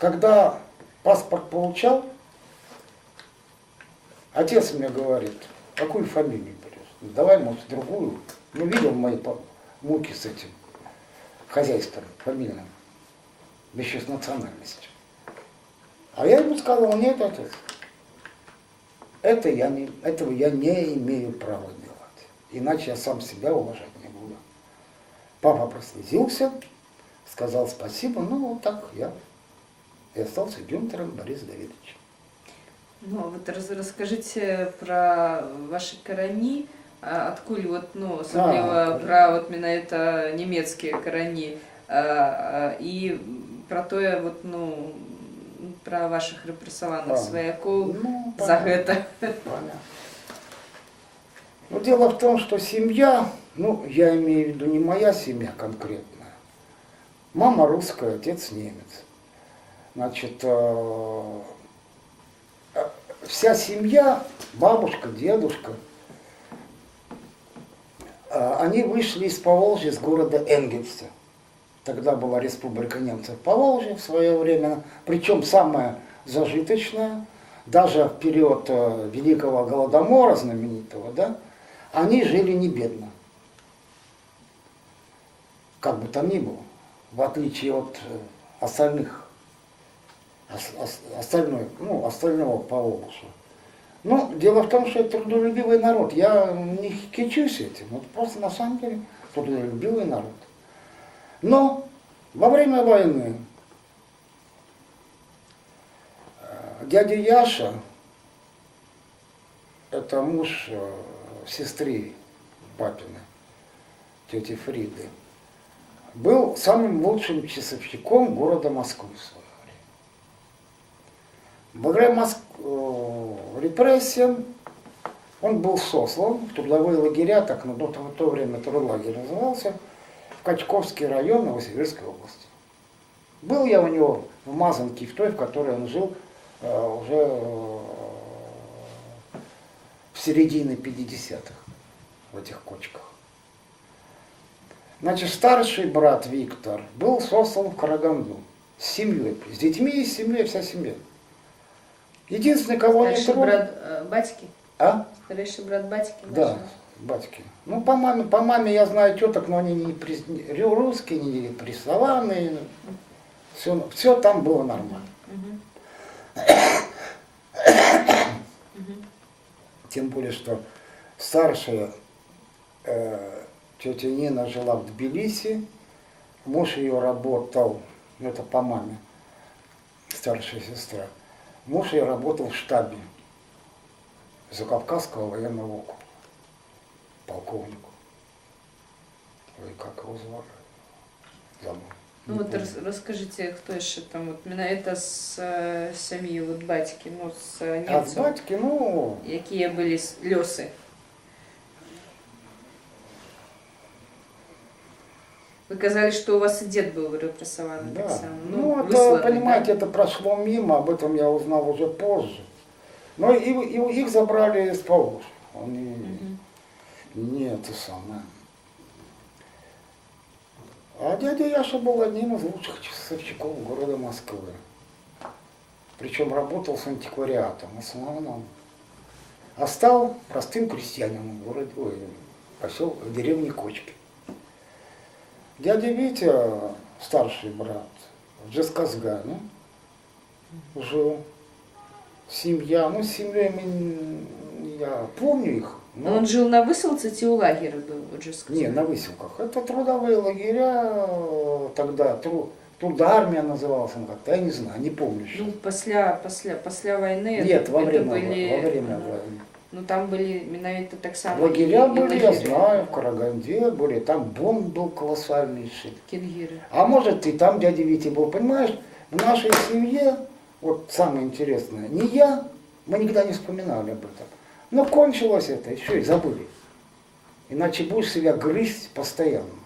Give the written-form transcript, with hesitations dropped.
когда паспорт получал, отец мне говорит, какую фамилию берешь? Давай, может, другую. Ну, видел мои муки с этим хозяйством фамильным, еще с национальностью. А я ему сказал, нет, отец, этого я не имею права делать. Иначе я сам себя уважать не буду. Папа прослезился, сказал спасибо, ну вот так я и остался Гюнтером Борисом Давидовичем. Ну, вот расскажите про ваши корони, откуль вот, ну, особливо про вот менавіта німецкія короні, і про тое, вот, ну, про ваших репрессованных сваяков за гэта. Понятно. Но дело в том, что семья, ну, я имею в виду не моя семья конкретная. Мама русская, отец немец. Значит, вся семья, бабушка, дедушка, они вышли из Поволжья, с города Энгельса. Тогда была республика немцев Поволжья в свое время, причем самая зажиточная, даже в период Великого Голодомора знаменитого, да, они жили не бедно. Как бы там ни было, в отличие от остального Поволжья. Но дело в том, что это трудолюбивый народ. Я не кичусь этим, это просто на самом деле трудолюбивый народ. Но во время войны дядя Яша, это муж сестры папины, тети Фриды, был самым лучшим часовщиком города Москвы в свое время. Благодаря репрессиям он был сослан в трудовые лагеря, так в то время трудлагерь назывался, в Качковский район Новосибирской области. Был я у него в Мазанке, в той, в которой он жил уже в середине 50-х, в этих кочках. Значит, старший брат Виктор был сослан в Караганду с семьей, с детьми и с семьей, вся семья. Единственный, кого не трогал... брат батьки? А? Старший брат батьки? Да, батьки. Ну, по маме я знаю теток, но они не русские, не преславные. Все там было нормально. Тем более, что старшая тетя Нина жила в Тбилиси, муж ее работал, это по маме, старшая сестра, муж ее работал в штабе Закавказского военного округа, полковнику. Ой, как его звали? Забыл. Ну вот расскажите, кто еще там, вот именно это с семьи вот батьки, ну с немцев. А с батьки, ну... Какие были лёсы? Вы сказали, что у вас и дед был репрессован. Да. Ну, это, понимаете, да? Это прошло мимо, об этом я узнал уже позже. Но их забрали из Поволжья. Они не это самое. А дядя Яша был одним из лучших часовщиков города Москвы. Причем работал с антиквариатом в основном. А стал простым крестьянином в городе, в деревне Кочки. Дядя Витя, старший брат, в Джесказгане жил. Семья, ну с семьей я помню их. Но он жил на высылце ці у лагері был? Не, на выселках. Это трудовые лагеря, тогда трудармия называлась, как-то, я не знаю, не помню сейчас. Ну, после войны. Нет, во время войны. Ну там были менавіта так само. Лагеря были, я знаю, в Караганде были, там бомб был колоссальный шит. Кенгиры. А может и там дядя Витя был, понимаешь, в нашей семье, вот самое интересное, мы никогда не вспоминали об этом. Но кончилось это, еще и забыли. Иначе будешь себя грызть постоянно.